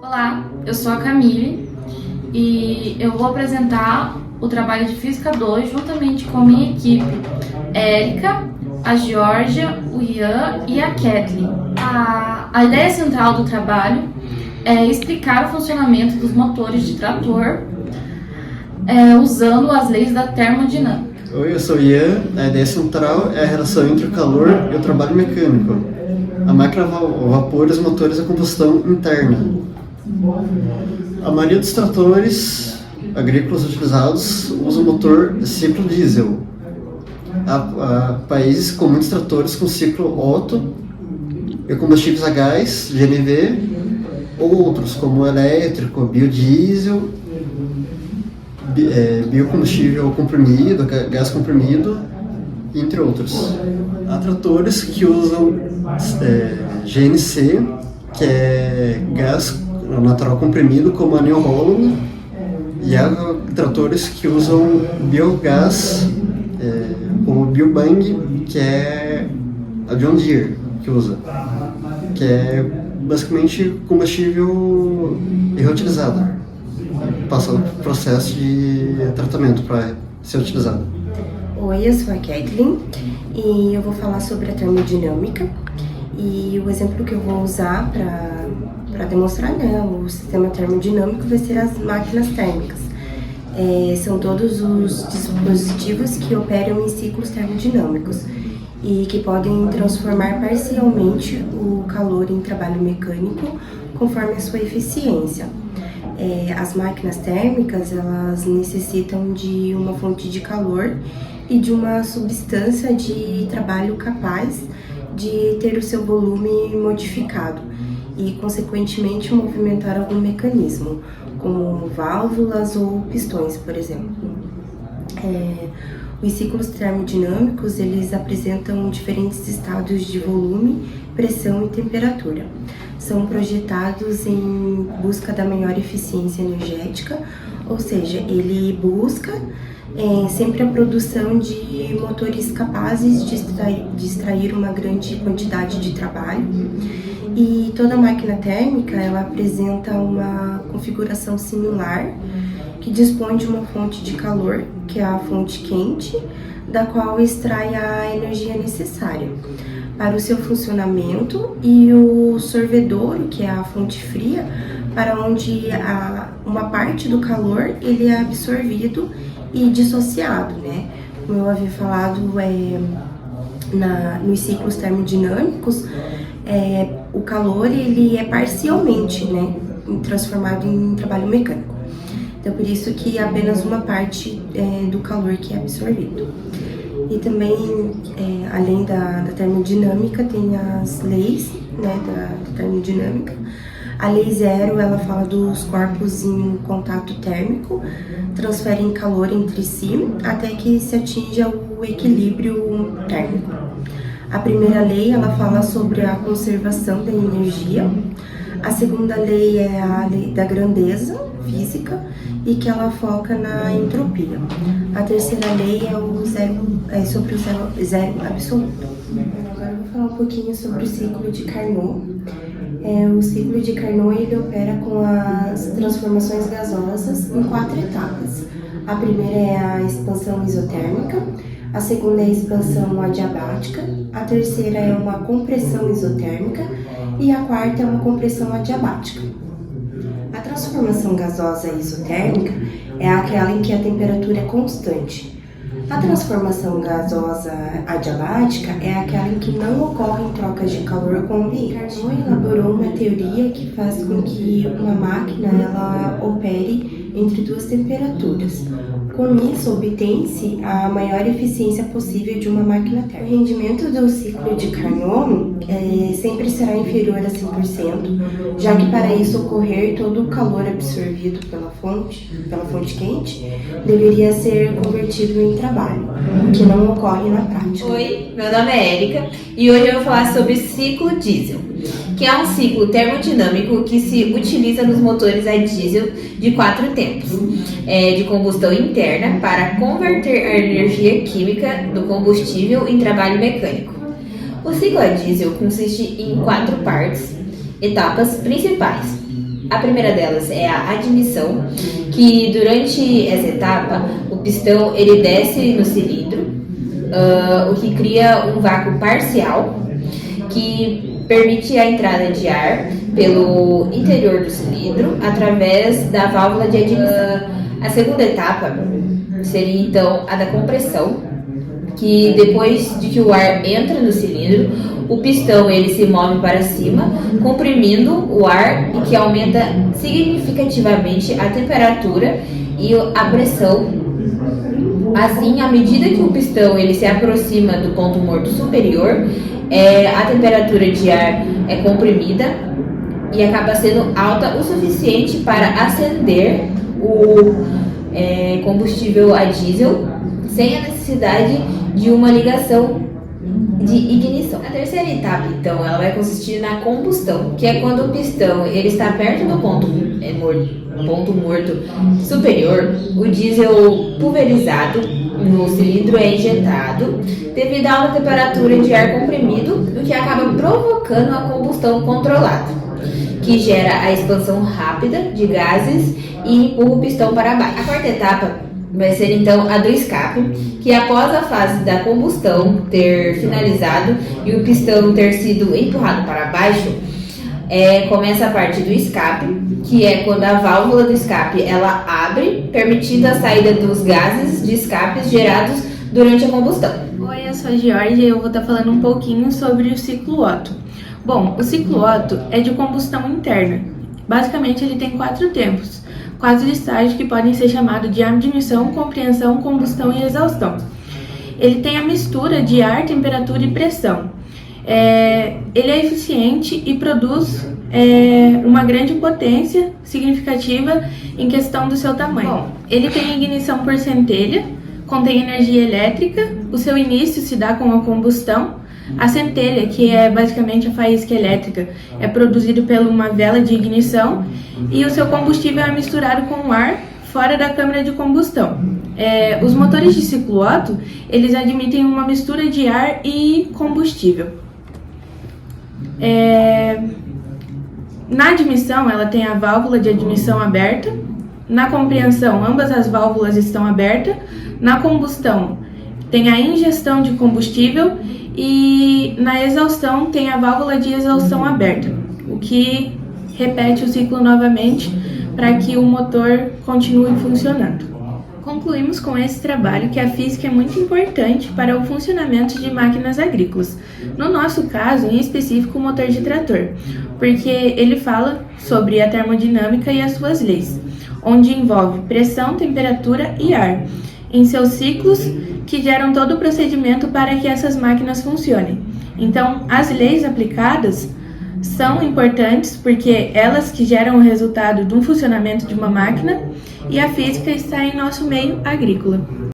Olá, eu sou a Camille e eu vou apresentar o trabalho de Física 2 juntamente com a minha equipe, Érica, a Georgia, o Ian e a Kathleen. A ideia central do trabalho é explicar o funcionamento dos motores de trator usando as leis da termodinâmica. Oi, eu sou o Ian. A ideia central é a relação entre o calor e o trabalho mecânico. A máquina a vapor e os motores a combustão interna. A maioria dos tratores agrícolas utilizados usa o motor ciclo diesel. Há países com muitos tratores com ciclo Otto e combustíveis a gás, GNV, ou outros como elétrico, biodiesel, biocombustível comprimido, gás comprimido, entre outros. Há tratores que usam GNC, que é gás natural comprimido, como a New Holland, e há tratores que usam biogás, como o Biobang, que é a John Deere que usa, que é basicamente combustível reutilizado, passa o processo de tratamento para ser utilizado. Oi, eu sou a Kathleen e eu vou falar sobre a termodinâmica, e o exemplo que eu vou usar para demonstrar, o sistema termodinâmico vai ser as máquinas térmicas. São todos os dispositivos que operam em ciclos termodinâmicos e que podem transformar parcialmente o calor em trabalho mecânico conforme a sua eficiência. As máquinas térmicas, elas necessitam de uma fonte de calor e de uma substância de trabalho capaz de ter o seu volume modificado e, consequentemente, movimentar algum mecanismo, como válvulas ou pistões, por exemplo. Os ciclos termodinâmicos, eles apresentam diferentes estados de volume, pressão e temperatura. São projetados em busca da maior eficiência energética, ou seja, ele busca sempre a produção de motores capazes de extrair uma grande quantidade de trabalho. E toda máquina térmica, ela apresenta uma configuração similar, que dispõe de uma fonte de calor, que é a fonte quente, da qual extrai a energia necessária para o seu funcionamento, e o sorvedouro, que é a fonte fria, para onde uma parte do calor ele é absorvido e dissociado, né? Como eu havia falado, nos ciclos termodinâmicos, o calor ele é parcialmente, né, transformado em trabalho mecânico. Então, por isso que apenas uma parte do calor que é absorvido. E também, além da termodinâmica, tem as leis, né, da termodinâmica. A lei 0, ela fala dos corpos em contato térmico, transferem calor entre si até que se atinja o equilíbrio térmico. A primeira lei, ela fala sobre a conservação da energia. A segunda lei é a lei da grandeza física, e que ela foca na entropia. A terceira lei é sobre o zero absoluto. Agora eu vou falar um pouquinho sobre o ciclo de Carnot. O ciclo de Carnot, ele opera com as transformações gasosas em 4 etapas. A primeira é a expansão isotérmica, a segunda é a expansão adiabática, a terceira é uma compressão isotérmica e a quarta é uma compressão adiabática. A transformação gasosa isotérmica é aquela em que a temperatura é constante. A transformação gasosa adiabática é aquela em que não ocorrem trocas de calor com o ambiente. Carnot elaborou uma teoria que faz com que uma máquina ela opere entre 2 temperaturas. Com isso, obtém-se a maior eficiência possível de uma máquina térmica. O rendimento do ciclo de Carnot sempre será inferior a 100%, já que para isso ocorrer, todo o calor absorvido pela fonte quente deveria ser convertido em trabalho, o que não ocorre na prática. Oi, meu nome é Érica e hoje eu vou falar sobre ciclo diesel, que é um ciclo termodinâmico que se utiliza nos motores a diesel de 4 tempos, de combustão interna, para converter a energia química do combustível em trabalho mecânico. O ciclo a diesel consiste em 4 etapas principais: A primeira delas é a admissão, que durante essa etapa o pistão ele desce no cilindro, o que cria um vácuo parcial que permite a entrada de ar pelo interior do cilindro através da válvula de admissão. A segunda etapa seria então a da compressão, que depois de que o ar entra no cilindro, o pistão ele se move para cima, comprimindo o ar e que aumenta significativamente a temperatura e a pressão. Assim, à medida que o pistão ele se aproxima do ponto morto superior, a temperatura de ar é comprimida e acaba sendo alta o suficiente para acender o combustível a diesel sem a necessidade de uma ligação de ignição. A terceira etapa, então, ela vai consistir na combustão, que é quando o pistão ele está perto do ponto morto superior, o diesel pulverizado no cilindro é injetado devido a alta temperatura de ar comprimido, o que acaba provocando a combustão controlada, que gera a expansão rápida de gases e empurra o pistão para baixo. A quarta etapa vai ser então a do escape, que após a fase da combustão ter finalizado e o pistão ter sido empurrado para baixo, começa a parte do escape, que é quando a válvula do escape ela abre, permitindo a saída dos gases de escape gerados durante a combustão. Oi, eu sou a Georgia e eu vou estar falando um pouquinho sobre o ciclo Otto. Bom, o ciclo Otto é de combustão interna. Basicamente ele tem 4 tempos, 4 estágios que podem ser chamados de admissão, compreensão, combustão e exaustão. Ele tem a mistura de ar, temperatura e pressão. Ele é eficiente e produz uma grande potência significativa em questão do seu tamanho. Bom, ele tem ignição por centelha, contém energia elétrica, o seu início se dá com a combustão. A centelha, que é basicamente a faísca elétrica, é produzido por uma vela de ignição e o seu combustível é misturado com o ar fora da câmara de combustão. Os motores de ciclo Otto, eles admitem uma mistura de ar e combustível. Na admissão, ela tem a válvula de admissão aberta. Na compreensão, ambas as válvulas estão abertas. Na combustão, tem a ingestão de combustível e na exaustão tem a válvula de exaustão aberta, o que repete o ciclo novamente para que o motor continue funcionando. Concluímos com esse trabalho que a física é muito importante para o funcionamento de máquinas agrícolas. No nosso caso, em específico, o motor de trator, porque ele fala sobre a termodinâmica e as suas leis, onde envolve pressão, temperatura e ar, em seus ciclos que geram todo o procedimento para que essas máquinas funcionem. Então, as leis aplicadas são importantes porque elas que geram o resultado de um funcionamento de uma máquina e a física está em nosso meio agrícola.